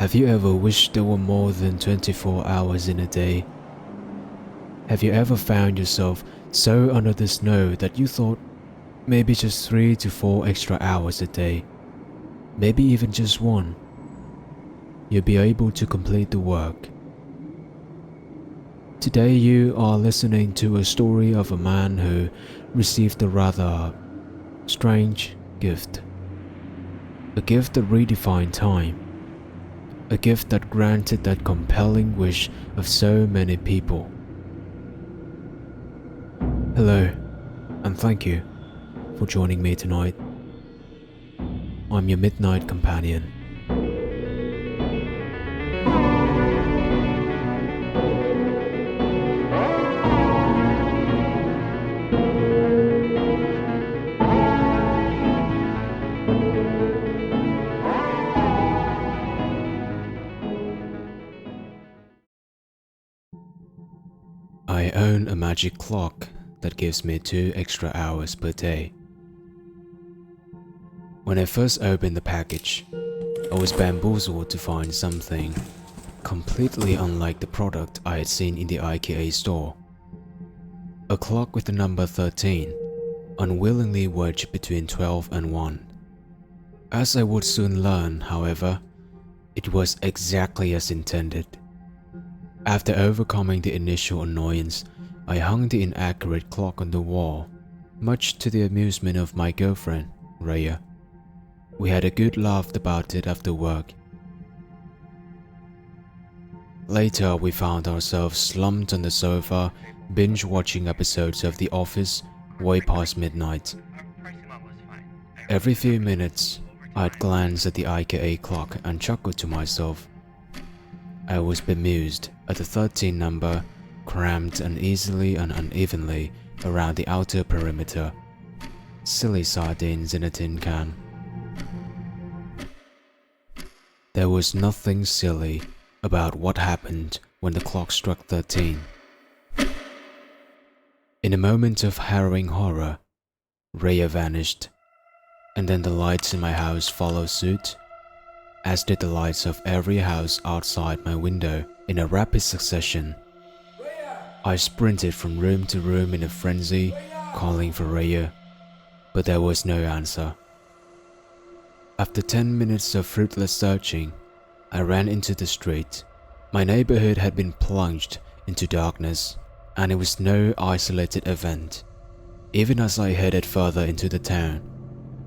Have you ever wished there were more than 24 hours in a day? Have you ever found yourself so under the snow that you thought maybe just 3 to 4 extra hours a day, maybe even just one, you'll be able to complete the work? Today you are listening to a story of a man who received a rather strange gift. A gift that redefined time. A gift that granted that compelling wish of so many people. Hello, and thank you for joining me tonight. I'm your midnight companion. I own a magic clock that gives me 2 extra hours per day. When I first opened the package, I was bamboozled to find something completely unlike the product I had seen in the IKEA store. A clock with the number 13, unwillingly wedged between 12 and 1. As I would soon learn, however, it was exactly as intended. After overcoming the initial annoyance, I hung the inaccurate clock on the wall, much to the amusement of my girlfriend, Raya. We had a good laugh about it after work. Later, we found ourselves slumped on the sofa, binge-watching episodes of The Office way past midnight. Every few minutes, I'd glance at the IKEA clock and chuckle to myself. I was bemused at the 13 number crammed uneasily and unevenly around the outer perimeter. Silly sardines in a tin can. There was nothing silly about what happened when the clock struck 13. In a moment of harrowing horror, Raya vanished, and then the lights in my house followed suit, as did the lights of every house outside my window in a rapid succession. I sprinted from room to room in a frenzy, calling for Raya, but there was no answer. After 10 minutes of fruitless searching, I ran into the street. My neighborhood had been plunged into darkness, and it was no isolated event. Even as I headed further into the town,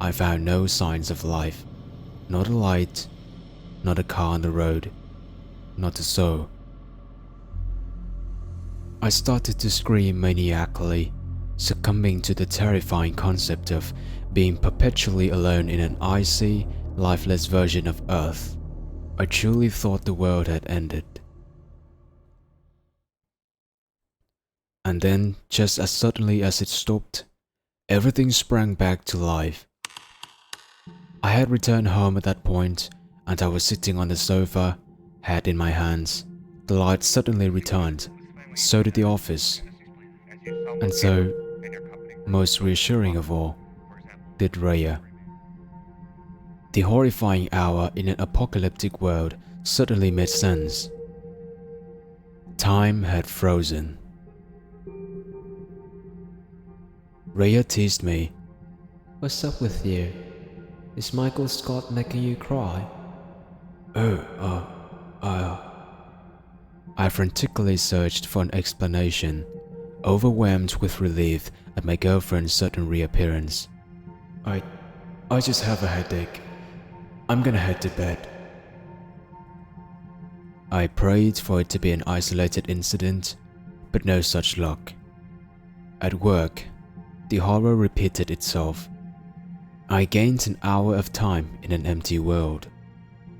I found no signs of life. Not a light, not a car on the road, not a soul. I started to scream maniacally, succumbing to the terrifying concept of being perpetually alone in an icy, lifeless version of Earth. I truly thought the world had ended. And then, just as suddenly as it stopped, everything sprang back to life. I had returned home at that point, and I was sitting on the sofa, head in my hands. The light suddenly returned, so did the office. And so, most reassuring of all, did Raya. The horrifying hour in an apocalyptic world suddenly made sense. Time had frozen. Raya teased me. "What's up with you? Is Michael Scott making you cry?" I frantically searched for an explanation, overwhelmed with relief at my girlfriend's sudden reappearance. I just have a headache. I'm gonna head to bed." I prayed for it to be an isolated incident, but no such luck. At work, the horror repeated itself. I gained an hour of time in an empty world.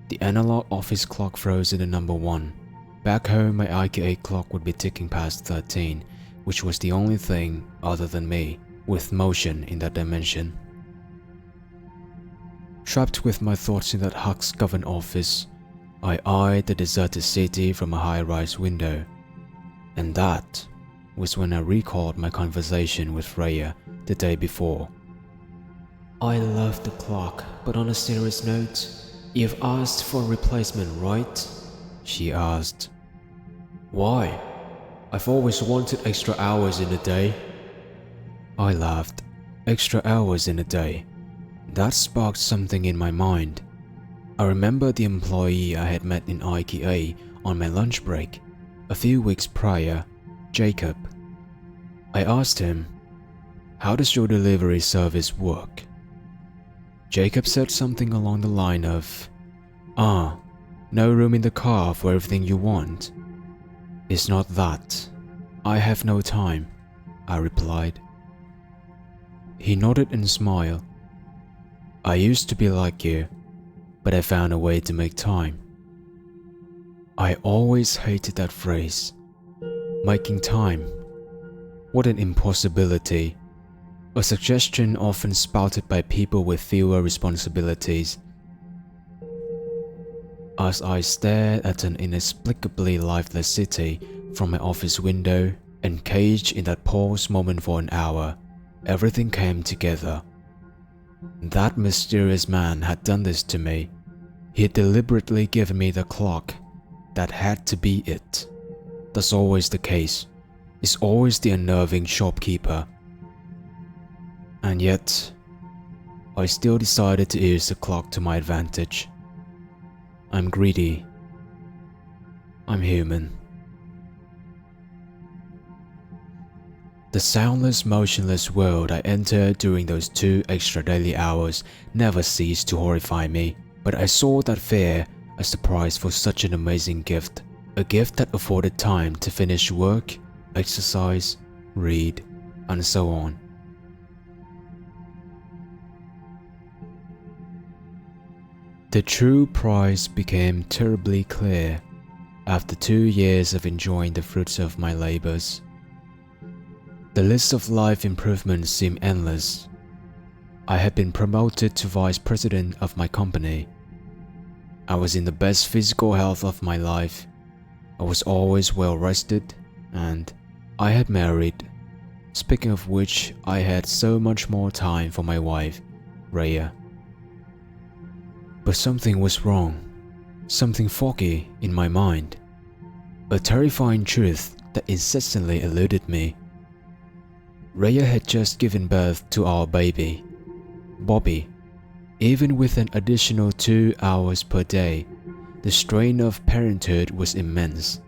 The analog office clock froze in the number 1. Back home, my IKEA clock would be ticking past 13, which was the only thing, other than me, with motion in that dimension. Trapped with my thoughts in that Hux-governed office, I eyed the deserted city from a high-rise window. And that was when I recalled my conversation with Raya the day before. "I love the clock, but on a serious note, "You've asked for a replacement, right?" she asked. "Why? I've always wanted extra hours in a day." I laughed. Extra hours in a day. That sparked something in my mind. I remember the employee I had met in IKEA on my lunch break a few weeks prior, Jacob. I asked him, "How does your delivery service work?" Jacob said something along the line of, no room in the car for everything you want." "It's not that. I have no time," I replied. He nodded and smiled. "I used to be like you, but I found a way to make time." I always hated that phrase. Making time. What an impossibility. A suggestion often spouted by people with fewer responsibilities. As I stared at an inexplicably lifeless city from my office window and caged in that pause moment for an hour, everything came together. That mysterious man had done this to me. He had deliberately given me the clock. That had to be it. That's always the case. It's always the unnerving shopkeeper. And yet, I still decided to use the clock to my advantage. I'm greedy. I'm human. The soundless, motionless world I entered during those 2 extra daily hours never ceased to horrify me, but I saw that fear as the price for such an amazing gift, a gift that afforded time to finish work, exercise, read, and so on. The true price became terribly clear after 2 years of enjoying the fruits of my labors. The list of life improvements seemed endless. I had been promoted to vice president of my company. I was in the best physical health of my life. I was always well rested, and I had married. Speaking of which, I had so much more time for my wife, Rhea. But something was wrong, something foggy in my mind, a terrifying truth that incessantly eluded me. Rhea had just given birth to our baby, Bobby. Even with an additional 2 hours per day, the strain of parenthood was immense.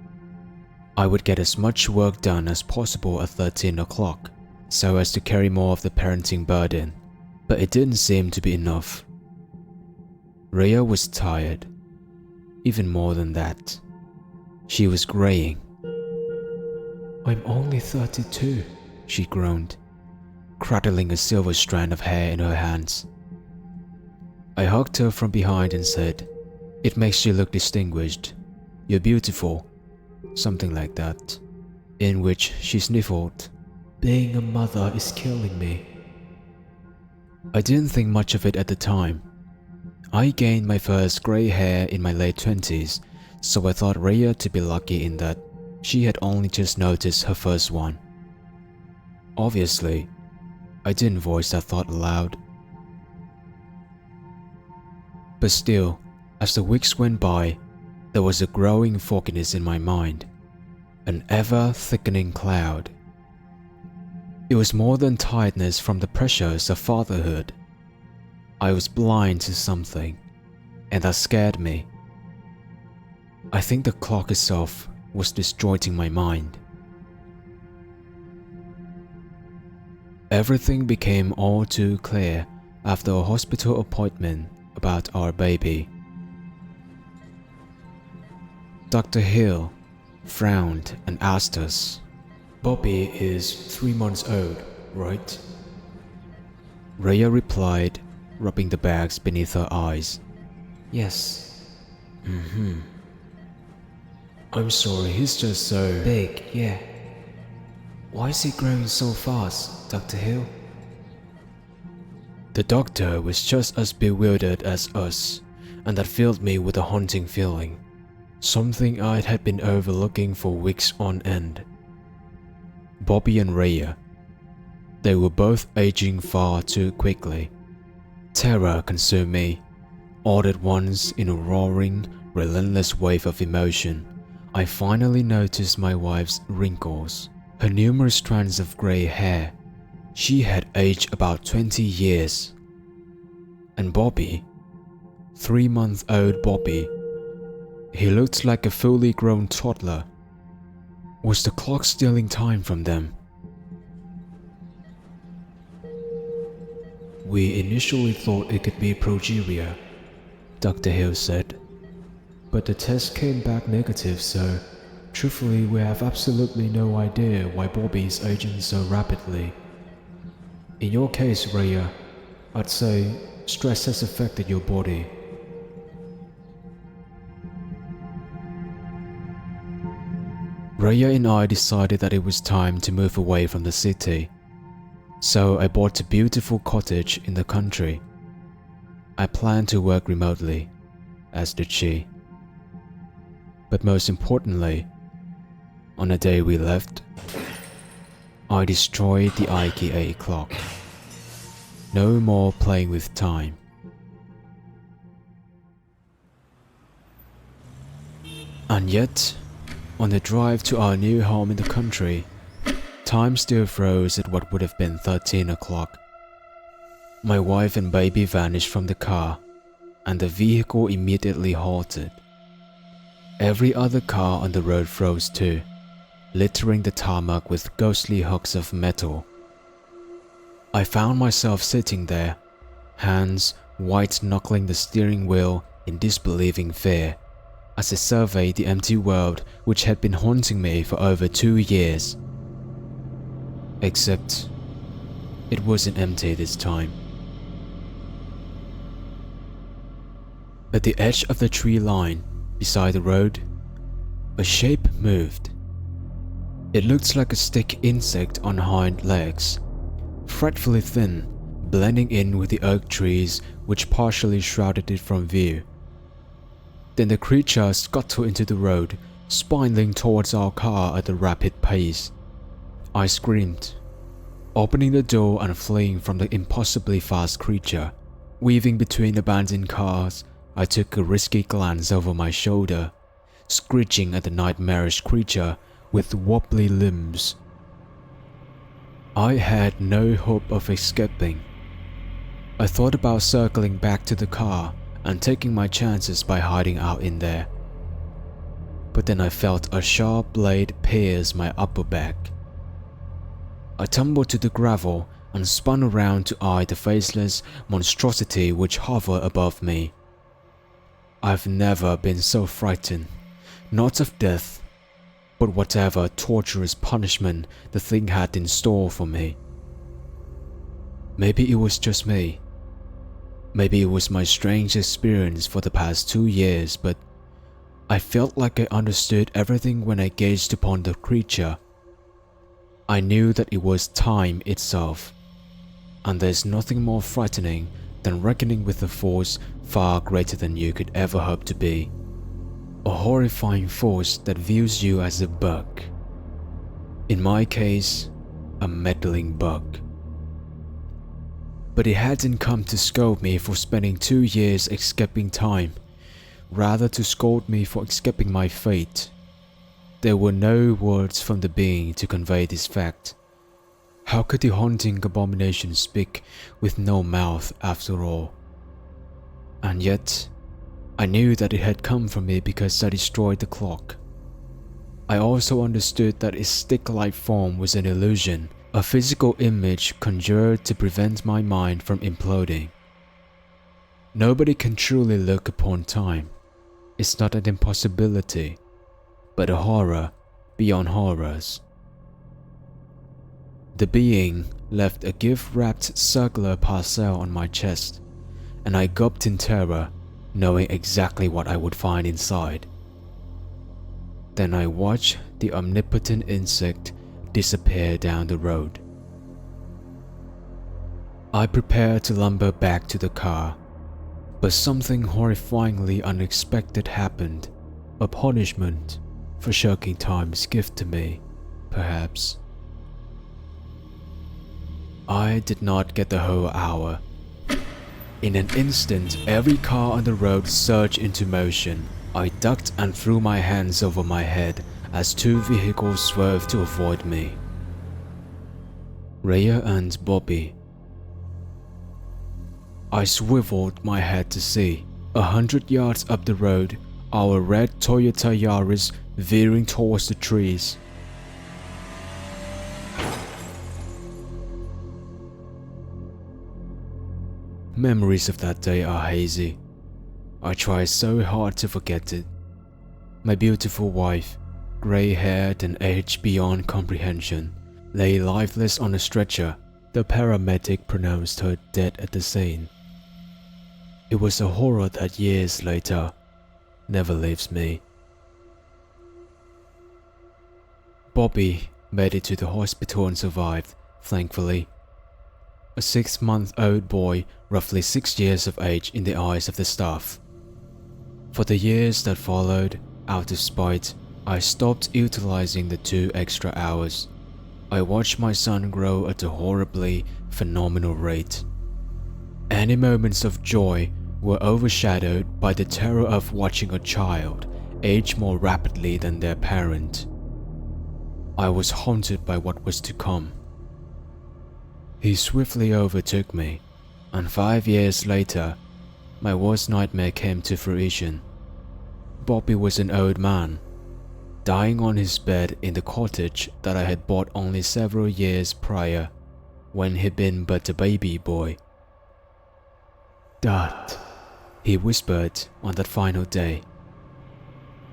I would get as much work done as possible at 13 o'clock, so as to carry more of the parenting burden, but it didn't seem to be enough. Rhea was tired. Even more than that, she was graying. "I'm only 32, she groaned, cradling a silver strand of hair in her hands. I hugged her from behind and said, "It makes you look distinguished. You're beautiful," something like that, in which she sniffled, "Being a mother is killing me." I didn't think much of it at the time. I gained my first grey hair in my late 20s, so I thought Rhea to be lucky in that she had only just noticed her first one. Obviously, I didn't voice that thought aloud. But still, as the weeks went by, there was a growing fogginess in my mind, an ever-thickening cloud. It was more than tiredness from the pressures of fatherhood. I was blind to something, and that scared me. I think the clock itself was disjointing my mind. Everything became all too clear after a hospital appointment about our baby. Dr. Hill frowned and asked us, "Bobby is 3 months old, right?" Rhea replied, rubbing the bags beneath her eyes, "Yes." "I'm sorry, he's just so big, yeah. Why is he growing so fast, Dr. Hill?" The doctor was just as bewildered as us, and that filled me with a haunting feeling, something I had been overlooking for weeks on end. Bobby and Rhea, they were both aging far too quickly. Terror consumed me. All at once, in a roaring, relentless wave of emotion, I finally noticed my wife's wrinkles, her numerous strands of grey hair. She had aged about 20 years. And Bobby, 3-month-old Bobby, he looked like a fully grown toddler. Was the clock stealing time from them? We initially thought it could be progeria, Dr. Hill said. But the test came back negative, so truthfully we have absolutely no idea why Bobby is aging so rapidly. In your case, Rhea, I'd say stress has affected your body. Rhea and I decided that it was time to move away from the city, so I bought a beautiful cottage in the country. I planned to work remotely, as did she. But most importantly, on the day we left, I destroyed the IKEA clock. No more playing with time. And yet, on the drive to our new home in the country, time still froze at what would have been 13 o'clock. My wife and baby vanished from the car, and the vehicle immediately halted. Every other car on the road froze too, littering the tarmac with ghostly hooks of metal. I found myself sitting there, hands white-knuckling the steering wheel in disbelieving fear, as I surveyed the empty world which had been haunting me for over 2 years. Except, it wasn't empty this time. At the edge of the tree line, beside the road, a shape moved. It looked like a stick insect on hind legs, fretfully thin, blending in with the oak trees which partially shrouded it from view. Then the creature scuttled into the road, spiraling towards our car at a rapid pace. I screamed, opening the door and fleeing from the impossibly fast creature. Weaving between abandoned cars, I took a risky glance over my shoulder, screeching at the nightmarish creature with wobbly limbs. I had no hope of escaping. I thought about circling back to the car and taking my chances by hiding out in there. But then I felt a sharp blade pierce my upper back. I tumbled to the gravel and spun around to eye the faceless monstrosity which hovered above me. I've never been so frightened, not of death, but whatever torturous punishment the thing had in store for me. Maybe it was just me. Maybe it was my strange experience for the past 2 years, but I felt like I understood everything when I gazed upon the creature. I knew that it was time itself, and there's nothing more frightening than reckoning with a force far greater than you could ever hope to be. A horrifying force that views you as a bug. In my case, a meddling bug. But it hadn't come to scold me for spending 2 years escaping time, rather to scold me for escaping my fate. There were no words from the being to convey this fact. How could the haunting abomination speak with no mouth after all? And yet, I knew that it had come from me because I destroyed the clock. I also understood that its stick-like form was an illusion, a physical image conjured to prevent my mind from imploding. Nobody can truly look upon time. It's not an impossibility, but a horror beyond horrors. The being left a gift-wrapped circular parcel on my chest, and I gulped in terror, knowing exactly what I would find inside. Then I watched the omnipotent insect disappear down the road. I prepared to lumber back to the car, but something horrifyingly unexpected happened, a punishment for shirking time's gift to me, perhaps. I did not get the whole hour. In an instant, every car on the road surged into motion. I ducked and threw my hands over my head as 2 vehicles swerved to avoid me. Rhea and Bobby. I swiveled my head to see, 100 yards up the road, our red Toyota Yaris veering towards the trees. Memories of that day are hazy. I try so hard to forget it. My beautiful wife, grey-haired and aged beyond comprehension, lay lifeless on a stretcher. The paramedic pronounced her dead at the scene. It was a horror that years later never leaves me. Bobby made it to the hospital and survived, thankfully. A 6-month-old boy, roughly 6 years of age in the eyes of the staff. For the years that followed, out of spite, I stopped utilizing the 2 extra hours. I watched my son grow at a horribly phenomenal rate. Any moments of joy were overshadowed by the terror of watching a child age more rapidly than their parent. I was haunted by what was to come. He swiftly overtook me, and 5 years later, my worst nightmare came to fruition. Bobby was an old man, dying on his bed in the cottage that I had bought only several years prior, when he'd been but a baby boy. "Dad," he whispered on that final day.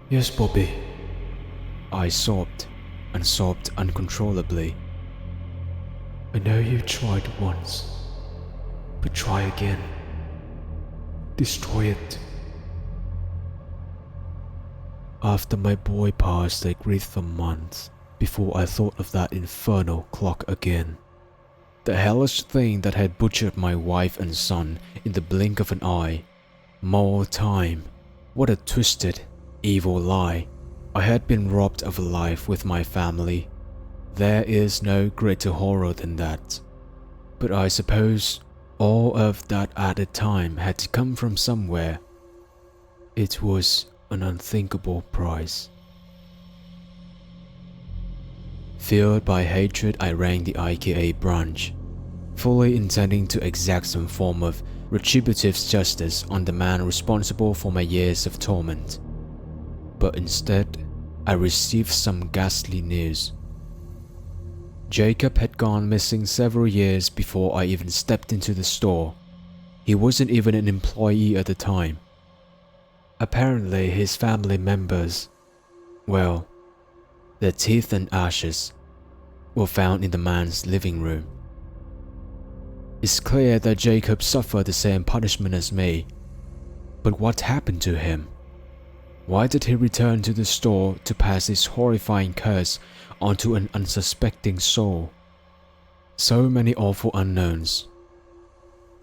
"Yes, Bobby." I sobbed, and sobbed uncontrollably. "I know you tried once, but try again. Destroy it." After my boy passed, I grieved for months before I thought of that infernal clock again. The hellish thing that had butchered my wife and son in the blink of an eye. More time. What a twisted, evil lie. I had been robbed of a life with my family. There is no greater horror than that. But I suppose all of that added time had to come from somewhere. It was an unthinkable price. Fueled by hatred, I rang the IKA branch, fully intending to exact some form of retributive justice on the man responsible for my years of torment. But instead, I received some ghastly news. Jacob had gone missing several years before I even stepped into the store. He wasn't even an employee at the time. Apparently, his family members, well, their teeth and ashes were found in the man's living room. It's clear that Jacob suffered the same punishment as me. But what happened to him? Why did he return to the store to pass his horrifying curse onto an unsuspecting soul? So many awful unknowns.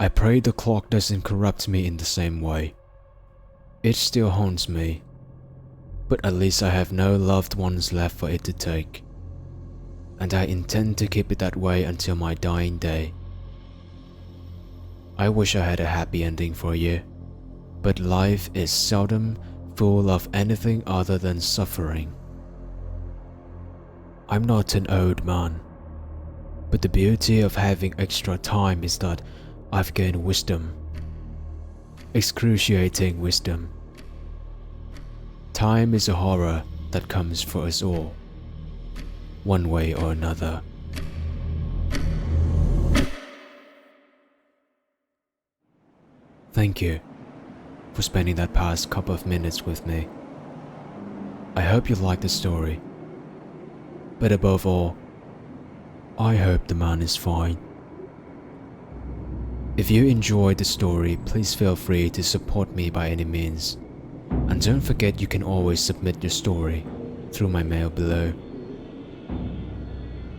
I pray the clock doesn't corrupt me in the same way. It still haunts me, but at least I have no loved ones left for it to take. And I intend to keep it that way until my dying day. I wish I had a happy ending for you, but life is seldom full of anything other than suffering. I'm not an old man, but the beauty of having extra time is that I've gained wisdom. Excruciating wisdom. Time is a horror that comes for us all, one way or another. Thank you for spending that past couple of minutes with me. I hope you liked the story. But above all, I hope the man is fine. If you enjoyed the story, please feel free to support me by any means. And don't forget you can always submit your story through my mail below.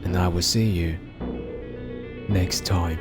And I will see you next time.